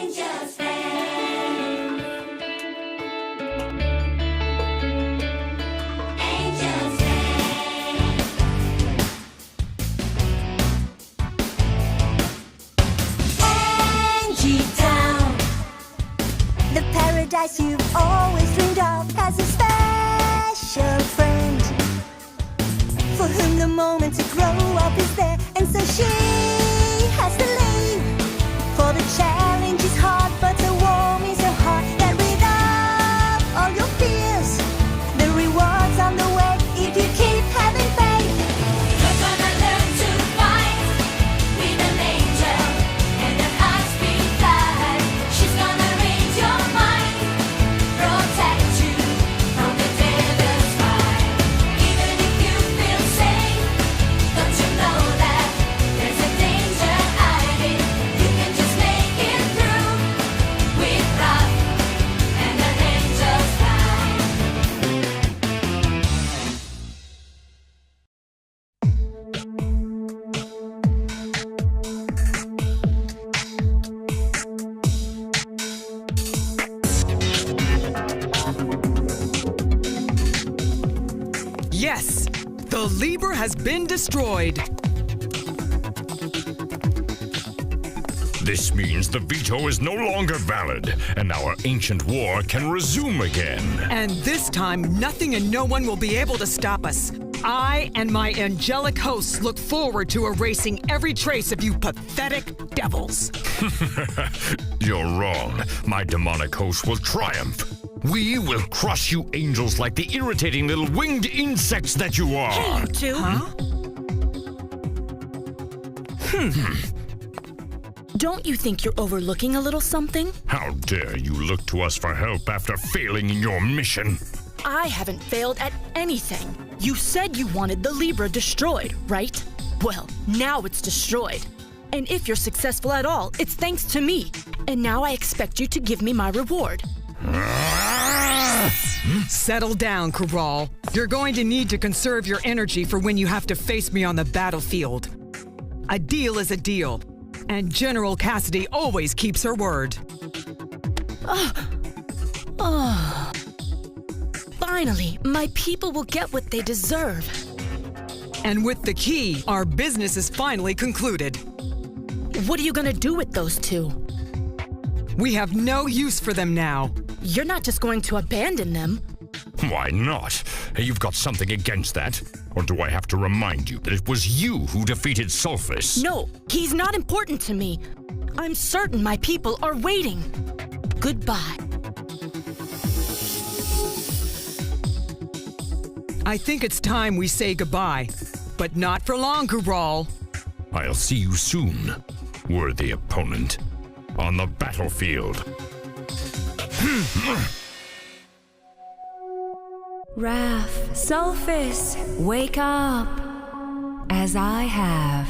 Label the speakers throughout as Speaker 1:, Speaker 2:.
Speaker 1: Angel's fan. Angel's fan. Angie Town.
Speaker 2: The paradise you've always dreamed of has a special friend for whom the moment to grow up is there, and so she has to leave. For the challenge is hard, but the warm is her heart that rid of all your fears. The rewards on the way if you keep having faith.
Speaker 1: You're gonna learn to fight with an angel and an high-speed flight. She's gonna read your mind, protect you from the devil's fight. Even if you feel safe, don't you know that there's a danger hiding? You can just make it through with love and an angel's flight.
Speaker 3: Yes, the Libra has been destroyed.
Speaker 4: This means the veto is no longer valid, and our ancient war can resume again.
Speaker 3: And this time, nothing and no one will be able to stop us. I and my angelic hosts look forward to erasing every trace of you pathetic devils.
Speaker 4: You're wrong. My demonic host will triumph. We will crush you angels like the irritating little winged insects that you are.
Speaker 5: Don't you think you're overlooking a little something?
Speaker 4: How dare you look to us for help after failing in your mission?
Speaker 5: I haven't failed at anything. You said you wanted the Libra destroyed, right? Well, now it's destroyed. And if you're successful at all, it's thanks to me. And now I expect you to give me my reward.
Speaker 3: Settle down, Cabral. You're going to need to conserve your energy for when you have to face me on the battlefield. A deal is a deal, and General Cassidy always keeps her word.
Speaker 5: Finally, my people will get what they deserve.
Speaker 3: And with the key, our business is finally concluded.
Speaker 5: What are you gonna do with those two?
Speaker 3: We have no use for them now.
Speaker 5: You're not just going to abandon them.
Speaker 4: Why not? You've got something against that? Or do I have to remind you that it was you who defeated Sulfus?
Speaker 5: No, he's not important to me. I'm certain my people are waiting. Goodbye.
Speaker 3: I think it's time we say goodbye. But not for long, Cabral.
Speaker 4: I'll see you soon, worthy opponent, on the battlefield.
Speaker 6: Raph, Sulfus, wake up, as I have.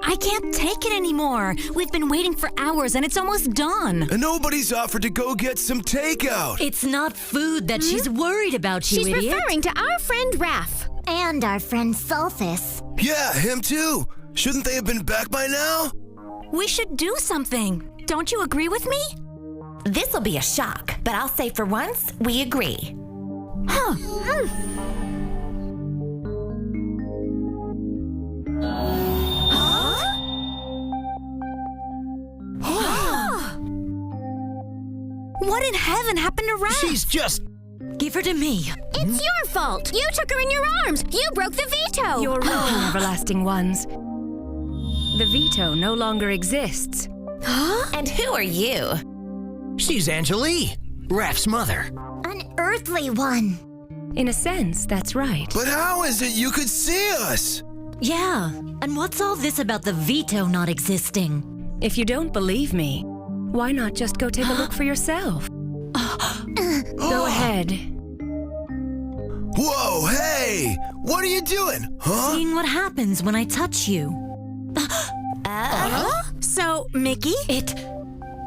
Speaker 7: I can't take it anymore. We've been waiting for hours and it's almost done.
Speaker 8: And nobody's offered to go get some takeout.
Speaker 7: It's not food that she's worried about, you
Speaker 9: She's
Speaker 7: idiot.
Speaker 9: referring to our friend Raph.
Speaker 2: And our friend Sulfus.
Speaker 8: Yeah, him too. Shouldn't they have been back by now?
Speaker 7: We should do something. Don't you agree with me?
Speaker 10: This'll be a shock, but I'll say for once, we agree.
Speaker 7: Huh. What in heaven happened to Raph?
Speaker 8: She's just...
Speaker 7: Give her to me.
Speaker 9: It's your fault. You took her in your arms. You broke the veto.
Speaker 6: You're wrong, everlasting ones. The veto no longer exists.
Speaker 10: And who are you?
Speaker 11: She's Angelie, Raph's mother.
Speaker 2: An earthly one.
Speaker 6: In a sense, that's right.
Speaker 8: But how is it you could see us?
Speaker 7: Yeah. And what's all this about the veto not existing?
Speaker 6: If you don't believe me, why not just go take a look for yourself? Go ahead.
Speaker 8: Whoa, hey! What are you doing? Huh?
Speaker 7: Seeing what happens when I touch you. So, Mickey?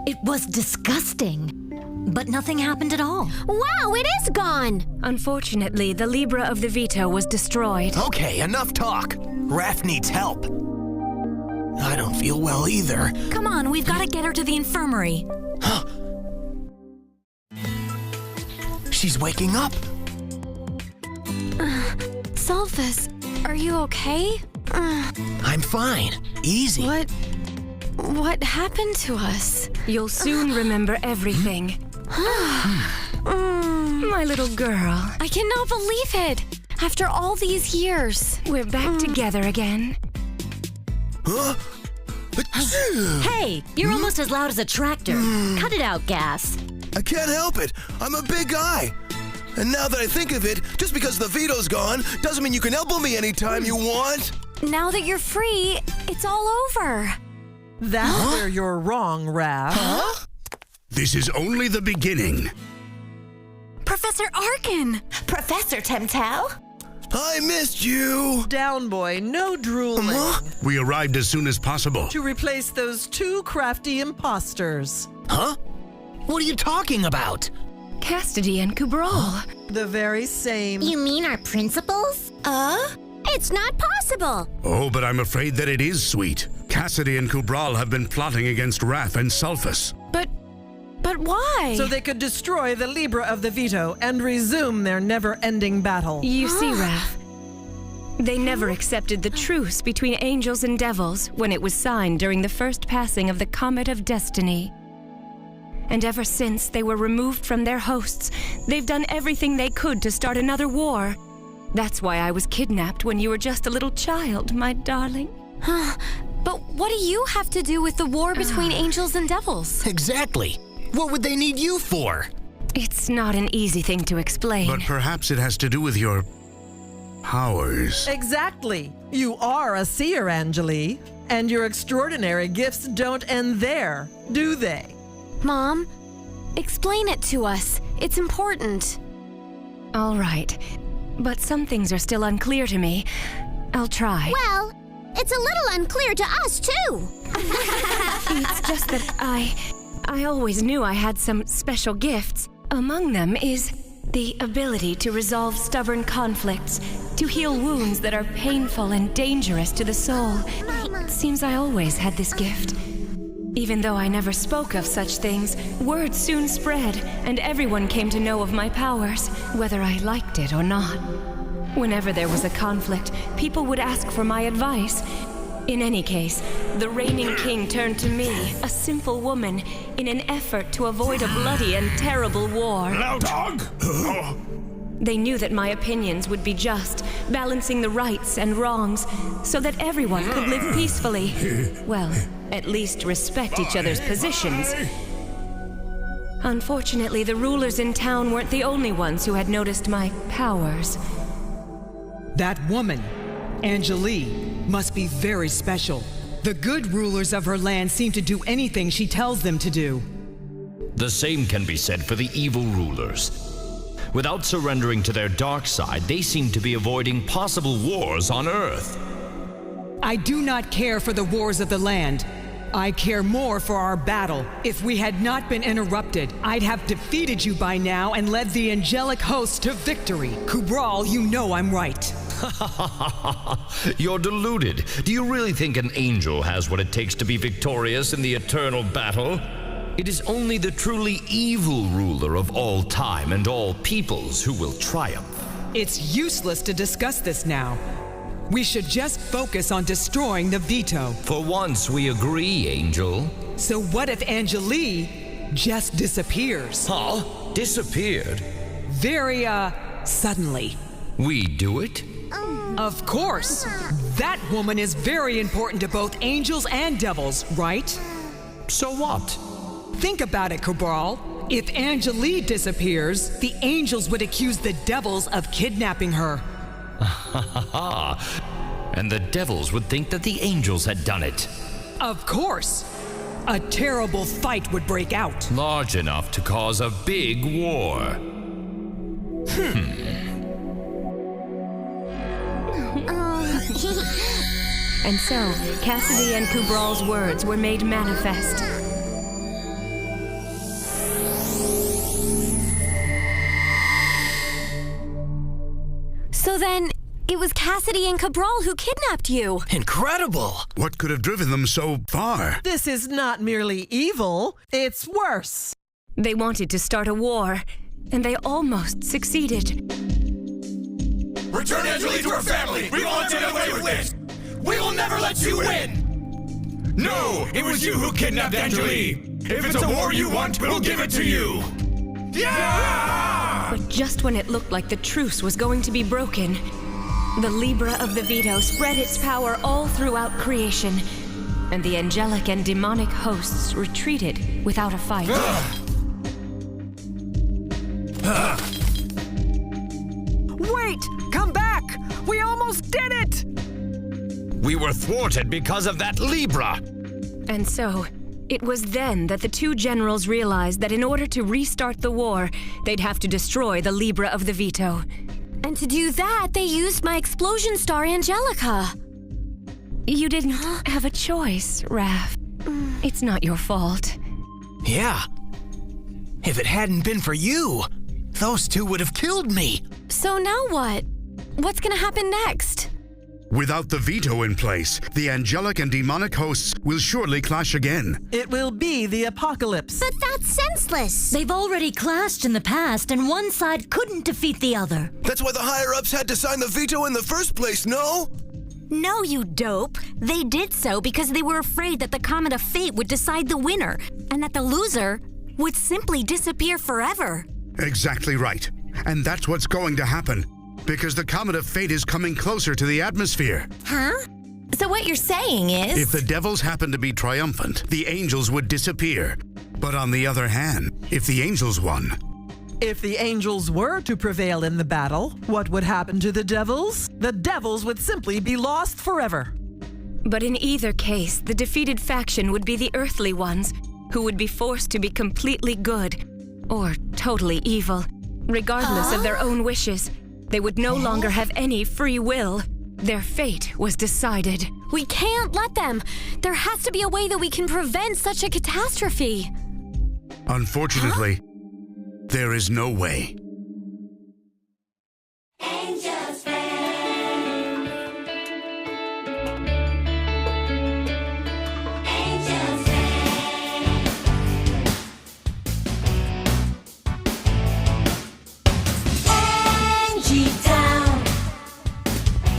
Speaker 7: It was disgusting. But nothing happened at all.
Speaker 9: Wow, it is gone!
Speaker 6: Unfortunately, the Libra of the Veto was destroyed.
Speaker 11: Okay, enough talk. Raph needs help. I don't feel well either.
Speaker 7: Come on, we've got to get her to the infirmary.
Speaker 11: She's waking up.
Speaker 9: Sulfus, are you okay?
Speaker 11: I'm fine. Easy.
Speaker 9: What happened to us?
Speaker 6: You'll soon remember everything. My little girl.
Speaker 9: I cannot believe it! After all these years.
Speaker 6: We're back together again.
Speaker 8: Huh? Achoo!
Speaker 7: Hey, you're almost as loud as a tractor. Cut it out, Gas.
Speaker 8: I can't help it. I'm a big guy. And now that I think of it, just because the veto's gone doesn't mean you can elbow me anytime you want.
Speaker 9: Now that you're free, it's all over.
Speaker 12: That's where you're wrong, Raph.
Speaker 4: This is only the beginning.
Speaker 7: Professor Arkin!
Speaker 10: Professor Temtel?
Speaker 8: I missed you.
Speaker 12: Down, boy. No drooling.
Speaker 4: We arrived as soon as possible.
Speaker 12: To replace those two crafty imposters.
Speaker 11: Huh? What are you talking about?
Speaker 6: Cassidy and Cabral.
Speaker 12: The very same.
Speaker 9: You mean our principals? It's not possible.
Speaker 4: Oh, but I'm afraid that it is, sweet. Cassidy and Cabral have been plotting against Raph and Sulfus.
Speaker 9: But why?
Speaker 12: So they could destroy the Libra of the Veto and resume their never-ending battle.
Speaker 6: You see, Raph, they never accepted the truce between angels and devils when it was signed during the first passing of the Comet of Destiny. And ever since they were removed from their hosts, they've done everything they could to start another war. That's why I was kidnapped when you were just a little child, my darling.
Speaker 9: But what do you have to do with the war between angels and devils?
Speaker 11: Exactly. What would they need you for?
Speaker 6: It's not an easy thing to explain.
Speaker 4: But perhaps it has to do with your powers.
Speaker 12: Exactly. You are a seer, Anjali. And your extraordinary gifts don't end there, do they?
Speaker 9: Mom, explain it to us. It's important.
Speaker 6: All right. But some things are still unclear to me. I'll try.
Speaker 9: Well, it's a little unclear to us, too.
Speaker 6: It's just that I always knew I had some special gifts. Among them is the ability to resolve stubborn conflicts, to heal wounds that are painful and dangerous to the soul. It seems I always had this gift. Even though I never spoke of such things, word soon spread, and everyone came to know of my powers, whether I liked it or not. Whenever there was a conflict, people would ask for my advice. In any case, the reigning king turned to me, a simple woman, in an effort to avoid a bloody and terrible war.
Speaker 4: Now, dog!
Speaker 6: They knew that my opinions would be just, balancing the rights and wrongs, so that everyone could live peacefully. Well, at least respect each other's positions. Unfortunately, the rulers in town weren't the only ones who had noticed my powers.
Speaker 3: That woman, Anjali, must be very special. The good rulers of her land seem to do anything she tells them to do.
Speaker 4: The same can be said for the evil rulers. Without surrendering to their dark side, they seem to be avoiding possible wars on Earth.
Speaker 3: I do not care for the wars of the land. I care more for our battle. If we had not been interrupted, I'd have defeated you by now and led the angelic host to victory. Cabral, you know I'm right.
Speaker 4: You're deluded. Do you really think an angel has what it takes to be victorious in the eternal battle? It is only the truly evil ruler of all time and all peoples who will triumph.
Speaker 3: It's useless to discuss this now. We should just focus on destroying the veto.
Speaker 4: For once, we agree, Angel.
Speaker 3: So what if Anjali just disappears?
Speaker 4: Huh? Disappeared?
Speaker 3: Very, suddenly.
Speaker 4: We do it?
Speaker 3: Of course. That woman is very important to both angels and devils, right?
Speaker 4: So what?
Speaker 3: Think about it, Cabral. If Anjali disappears, the angels would accuse the devils of kidnapping her.
Speaker 4: And the devils would think that the angels had done it.
Speaker 3: Of course. A terrible fight would break out.
Speaker 4: Large enough to cause a big war.
Speaker 6: And so, Cassidy and Cabral's words were made manifest.
Speaker 9: then, it was Cassidy and Cabral who kidnapped you.
Speaker 11: Incredible!
Speaker 13: What could have driven them so far?
Speaker 12: This is not merely evil, it's worse.
Speaker 6: They wanted to start a war, and they almost succeeded.
Speaker 14: Return Anjali to her family! We won't get away with this! We will never let you win! No! It was you who kidnapped Anjali! If it's a war you want, we'll give it to you! Yeah!
Speaker 6: But just when it looked like the truce was going to be broken, the Libra of the Veto spread its power all throughout creation, and the angelic and demonic hosts retreated without a fight.
Speaker 3: Wait! Come back! We almost did it!
Speaker 4: We were thwarted because of that Libra!
Speaker 6: And so, it was then that the two generals realized that in order to restart the war, they'd have to destroy the Libra of the Veto.
Speaker 9: And to do that, they used my explosion star, Angelica.
Speaker 6: You didn't have a choice, Raph. It's not your fault.
Speaker 11: Yeah. If it hadn't been for you, those two would have killed me.
Speaker 9: So now what? What's gonna happen next?
Speaker 13: Without the veto in place, the angelic and demonic hosts will surely clash again.
Speaker 12: It will be the apocalypse.
Speaker 10: But that's senseless. They've already clashed in the past, and one side couldn't defeat the other.
Speaker 8: That's why the higher-ups had to sign the veto in the first place, no?
Speaker 7: No, you dope. They did so because they were afraid that the Comet of Fate would decide the winner, and that the loser would simply disappear forever.
Speaker 13: Exactly right. And that's what's going to happen. Because the Comet of Fate is coming closer to the atmosphere.
Speaker 10: Huh? So what you're saying is...
Speaker 13: If the devils happen to be triumphant, the angels would disappear. But on the other hand, if the angels won...
Speaker 12: If the angels were to prevail in the battle, what would happen to the devils? The devils would simply be lost forever.
Speaker 6: But in either case, the defeated faction would be the earthly ones, who would be forced to be completely good, or totally evil, regardless of their own wishes. They would no longer have any free will. Their fate was decided.
Speaker 9: We can't let them. There has to be a way that we can prevent such a catastrophe.
Speaker 13: Unfortunately, there is no way.
Speaker 1: Angel's friend. Angel's friend.
Speaker 2: Angie Town.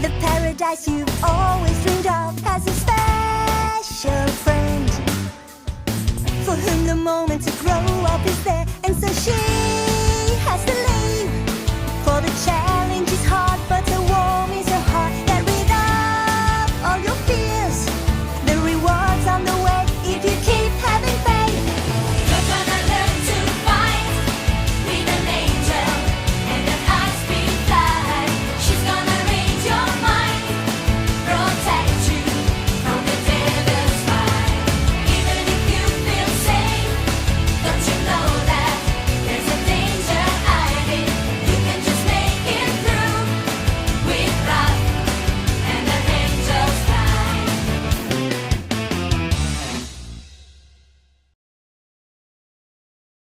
Speaker 2: The paradise you've always dreamed of has a special friend for whom the moments grow